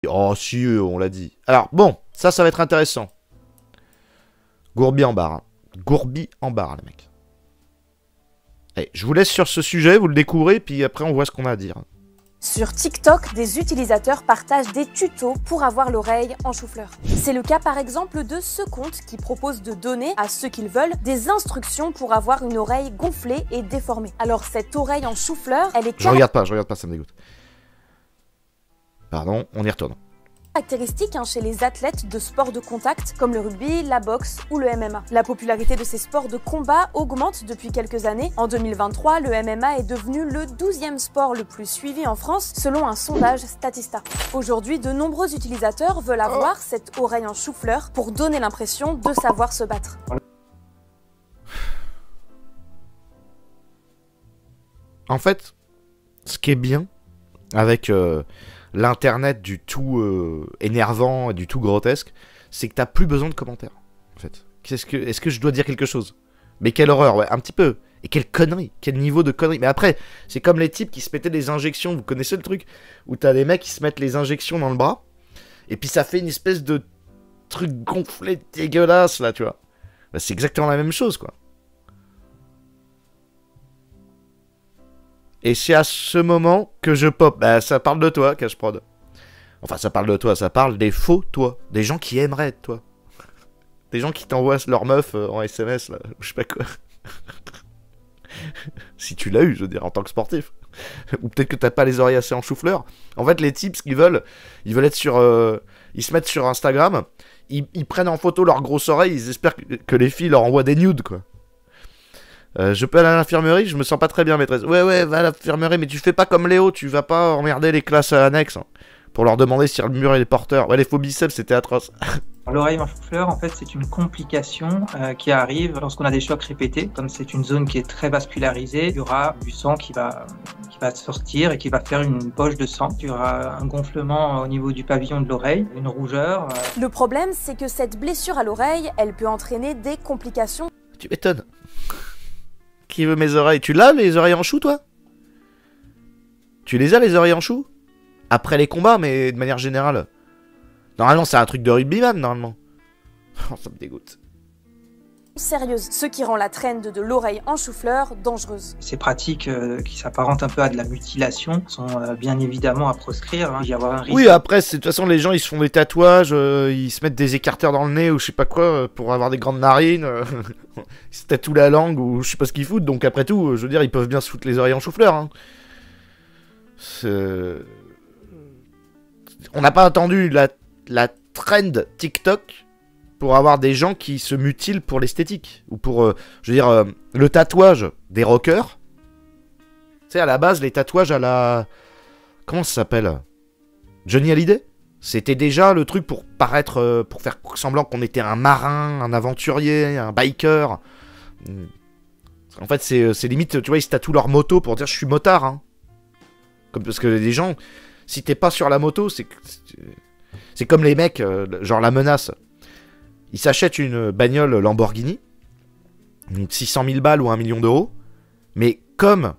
Oh si, on l'a dit. Alors, bon, ça va être intéressant. Gourbi en barre. Hein. Gourbi en barre, les mecs. Allez, je vous laisse sur ce sujet, vous le découvrez, puis après on voit ce qu'on a à dire. Sur TikTok, des utilisateurs partagent des tutos pour avoir l'oreille en chou-fleur. C'est le cas par exemple de ce compte qui propose de donner à ceux qu'ils veulent des instructions pour avoir une oreille gonflée et déformée. Alors cette oreille en chou-fleur, elle est je regarde pas, ça me dégoûte. Pardon, on y retourne. Caractéristique chez les athlètes de sports de contact comme le rugby, la boxe ou le MMA. La popularité de ces sports de combat augmente depuis quelques années. En 2023, le MMA est devenu le 12e sport le plus suivi en France selon un sondage Statista. Aujourd'hui, de nombreux utilisateurs veulent avoir cette oreille en chou-fleur pour donner l'impression de savoir se battre. En fait, ce qui est bien avec l'internet du tout énervant et du tout grotesque, c'est que t'as plus besoin de commentaires. En fait, est-ce que je dois dire quelque chose? Mais quelle horreur, ouais, un petit peu. Et quelle connerie, quel niveau de connerie. Mais après, c'est comme les types qui se mettaient des injections. Vous connaissez le truc où t'as des mecs qui se mettent les injections dans le bras, et puis ça fait une espèce de truc gonflé dégueulasse là, tu vois. Bah, c'est exactement la même chose, quoi. Et c'est à ce moment que je pop. Bah, ça parle de toi, Cashprod. Enfin, ça parle de toi, ça parle des faux toi. Des gens qui aimeraient être toi. Des gens qui t'envoient leur meuf en SMS, là. Je sais pas quoi. Si tu l'as eu, je veux dire, en tant que sportif. Ou peut-être que t'as pas les oreilles assez en chou-fleur. En fait, les types, ce qu'ils veulent, ils veulent être sur... ils se mettent sur Instagram, ils prennent en photo leurs grosses oreilles, ils espèrent que les filles leur envoient des nudes, quoi. Je peux aller à l'infirmerie, je me sens pas très bien, maîtresse. Ouais, va à l'infirmerie, mais tu fais pas comme Léo, tu vas pas emmerder les classes annexes hein, pour leur demander si le mur est porteur. Ouais, les faux biceps, c'était atroce. L'oreille en chou-fleur, en fait, c'est une complication qui arrive lorsqu'on a des chocs répétés. Comme c'est une zone qui est très vascularisée, il y aura du sang qui va sortir et qui va faire une poche de sang. Il y aura un gonflement au niveau du pavillon de l'oreille, une rougeur. Le problème, c'est que cette blessure à l'oreille, elle peut entraîner des complications. Tu m'étonnes. Qui veut mes oreilles? Tu l'as, les oreilles en chou, toi? Tu les as, les oreilles en chou? Après les combats, mais de manière générale. Normalement, c'est un truc de rugbyman, normalement. Oh, ça me dégoûte. Sérieuse, ce qui rend la trend de l'oreille en chou-fleur dangereuse. Ces pratiques qui s'apparentent un peu à de la mutilation sont bien évidemment à proscrire. Hein. Il y avoir un risque. Oui, après, de toute façon, les gens, ils se font des tatouages, ils se mettent des écarteurs dans le nez ou je sais pas quoi pour avoir des grandes narines. Ils se tatouent la langue ou je sais pas ce qu'ils foutent. Donc après tout, je veux dire, ils peuvent bien se foutre les oreilles en chou-fleur. Hein. On n'a pas attendu la trend TikTok pour avoir des gens qui se mutilent pour l'esthétique. Ou pour, je veux dire, le tatouage des rockers. Tu sais, à la base, les tatouages à la... Comment ça s'appelle? Johnny Hallyday? C'était déjà le truc pour paraître... pour faire semblant qu'on était un marin, un aventurier, un biker. En fait, c'est limite, tu vois, ils se tatouent leur moto pour dire « je suis motard hein. ». Parce que les gens, si t'es pas sur la moto, c'est comme les mecs, genre La Menace. Il s'achète une bagnole Lamborghini, 600 000 balles ou 1 million d'euros, mais comme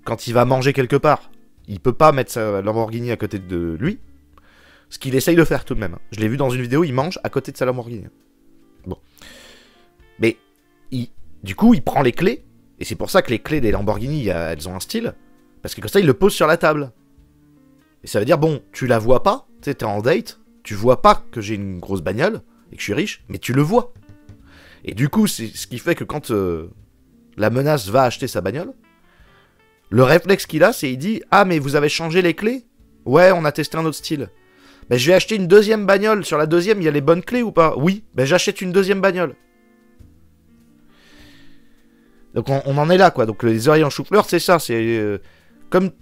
quand il va manger quelque part, il peut pas mettre sa Lamborghini à côté de lui, ce qu'il essaye de faire tout de même. Je l'ai vu dans une vidéo, il mange à côté de sa Lamborghini. Bon. Mais, du coup, il prend les clés, et c'est pour ça que les clés des Lamborghini, elles ont un style, parce que comme ça, il le pose sur la table. Et ça veut dire, bon, tu la vois pas, tu sais, t'es en date, tu vois pas que j'ai une grosse bagnole, et que je suis riche, mais tu le vois. Et du coup, c'est ce qui fait que quand La Menace va acheter sa bagnole, le réflexe qu'il a, c'est il dit « Ah, mais vous avez changé les clés? Ouais, on a testé un autre style. Ben, je vais acheter une deuxième bagnole. Sur la deuxième, il y a les bonnes clés ou pas? Oui. Ben, j'achète une deuxième bagnole. » Donc, on en est là, quoi. Donc, les oreilles en chou-fleur, c'est ça. C'est comme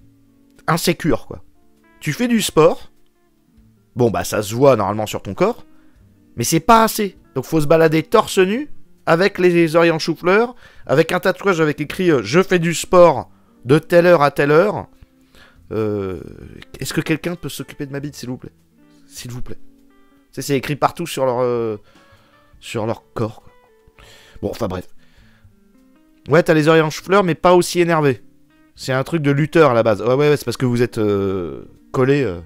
insécure, quoi. Tu fais du sport. Bon, bah, ça se voit normalement sur ton corps. Mais c'est pas assez. Donc faut se balader torse nu, avec les oreilles en chou-fleur, avec un tatouage avec écrit « Je fais du sport de telle heure à telle heure. Est-ce que quelqu'un peut s'occuper de ma bite, s'il vous plaît? S'il vous plaît. » C'est écrit partout sur leur corps. Quoi. Bon, enfin bref. Ouais, t'as les oreilles en chou-fleur, mais pas aussi énervé. C'est un truc de lutteur à la base. Ouais, c'est parce que vous êtes collé...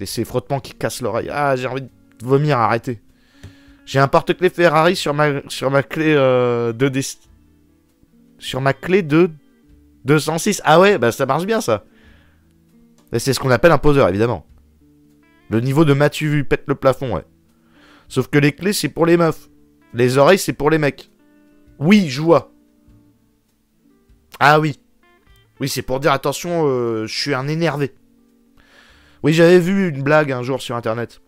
Ces frottements qui cassent l'oreille. Ah, j'ai envie de vomir, arrêtez. J'ai un porte-clés Ferrari sur ma clé sur ma clé de 206. Ah ouais, bah ça marche bien ça. C'est ce qu'on appelle un poseur, évidemment. Le niveau de Mathieu Vu pète le plafond, ouais. Sauf que les clés, c'est pour les meufs. Les oreilles, c'est pour les mecs. Oui, je vois. Ah oui. Oui, c'est pour dire, attention, je suis un énervé. Oui, j'avais vu une blague un jour sur Internet.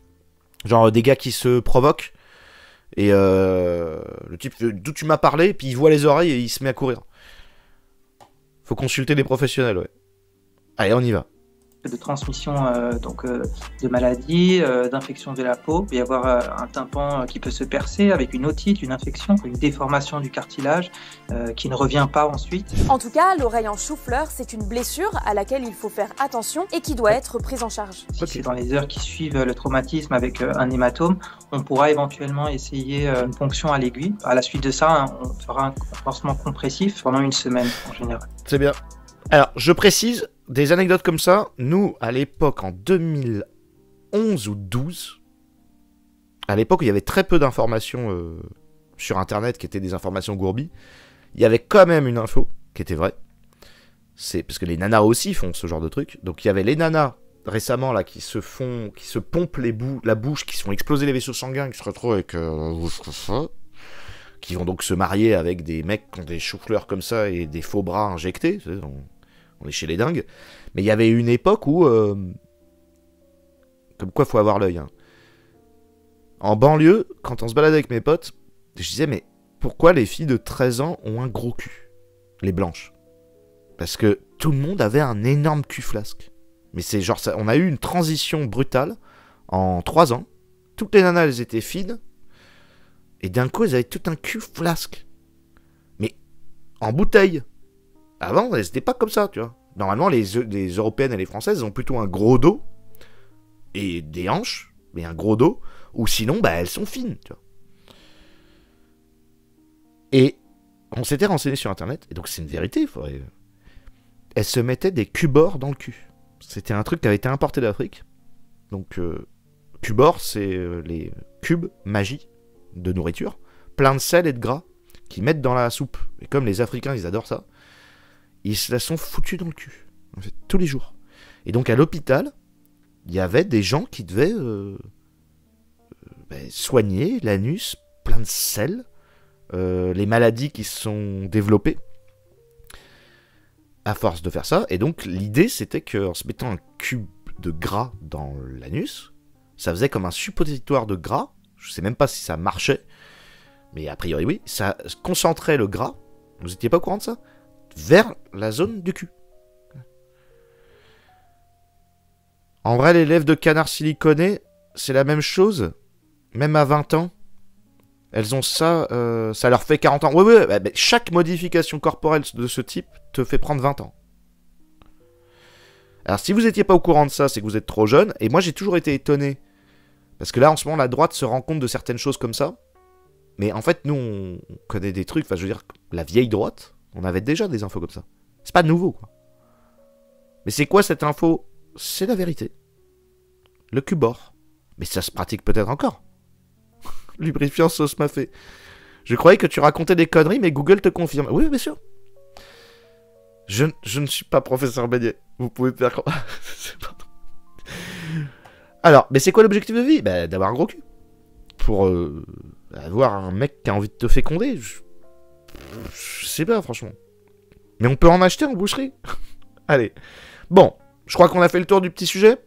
Genre, des gars qui se provoquent. Et le type, d'où tu m'as parlé, puis il voit les oreilles et il se met à courir. Faut consulter des professionnels, ouais. Allez, on y va. De transmission de maladies, d'infection de la peau. Il peut y avoir un tympan qui peut se percer avec une otite, une infection, une déformation du cartilage qui ne revient pas ensuite. En tout cas, l'oreille en chou-fleur, c'est une blessure à laquelle il faut faire attention et qui doit être prise en charge. Si c'est dans les heures qui suivent le traumatisme avec un hématome, on pourra éventuellement essayer une ponction à l'aiguille. À la suite de ça, on fera un pansement compressif pendant une semaine en général. C'est bien. Alors, je précise, des anecdotes comme ça, nous, à l'époque, en 2011 ou 12, à l'époque où il y avait très peu d'informations sur Internet qui étaient des informations gourbies, il y avait quand même une info qui était vraie. C'est parce que les nanas aussi font ce genre de truc. Donc il y avait les nanas récemment là qui se pompent la bouche, qui se font exploser les vaisseaux sanguins, qui se retrouvent avec qui vont donc se marier avec des mecs qui ont des choux-fleurs comme ça et des faux bras injectés. On est chez les dingues. Mais il y avait une époque où... comme quoi, faut avoir l'œil. Hein. En banlieue, quand on se baladait avec mes potes, je disais, mais pourquoi les filles de 13 ans ont un gros cul? Les blanches. Parce que tout le monde avait un énorme cul flasque. Mais c'est genre ça. On a eu une transition brutale en 3 ans. Toutes les nanas, elles étaient fines. Et d'un coup, elles avaient tout un cul flasque. Mais en bouteille. Avant, elles n'étaient pas comme ça, tu vois. Normalement, les Européennes et les Françaises ont plutôt un gros dos et des hanches, mais un gros dos, ou sinon, bah, elles sont fines, tu vois. Et on s'était renseigné sur Internet, et donc c'est une vérité, il faudrait... Elles se mettaient des cubors dans le cul. C'était un truc qui avait été importé d'Afrique. Donc, cubors, c'est les cubes magie de nourriture, plein de sel et de gras, qu'ils mettent dans la soupe. Et comme les Africains, ils adorent ça, ils se la sont foutus dans le cul, en fait, tous les jours. Et donc à l'hôpital, il y avait des gens qui devaient soigner l'anus, plein de sel, les maladies qui se sont développées à force de faire ça. Et donc l'idée, c'était qu'en se mettant un cube de gras dans l'anus, ça faisait comme un suppositoire de gras. Je sais même pas si ça marchait, mais a priori oui, ça concentrait le gras. Vous étiez pas au courant de ça? Vers la zone du cul. En vrai, les lèvres de canard siliconées, c'est la même chose. Même à 20 ans, elles ont ça, ça leur fait 40 ans. Oui, chaque modification corporelle de ce type te fait prendre 20 ans. Alors, si vous n'étiez pas au courant de ça, c'est que vous êtes trop jeune. Et moi, j'ai toujours été étonné. Parce que là, en ce moment, la droite se rend compte de certaines choses comme ça. Mais en fait, nous, on connaît des trucs. Enfin, je veux dire, la vieille droite... On avait déjà des infos comme ça. C'est pas nouveau, quoi. Mais c'est quoi cette info? C'est la vérité. Le cubor. Mais ça se pratique peut-être encore. Lubrifiant sauce mafé. Je croyais que tu racontais des conneries, mais Google te confirme. Oui, bien sûr. Je ne suis pas professeur Bédier. Vous pouvez faire... Alors, mais c'est quoi l'objectif de vie? Bah, d'avoir un gros cul. Pour avoir un mec qui a envie de te féconder. Je sais pas, franchement. Mais on peut en acheter en boucherie. Allez. Bon, je crois qu'on a fait le tour du petit sujet.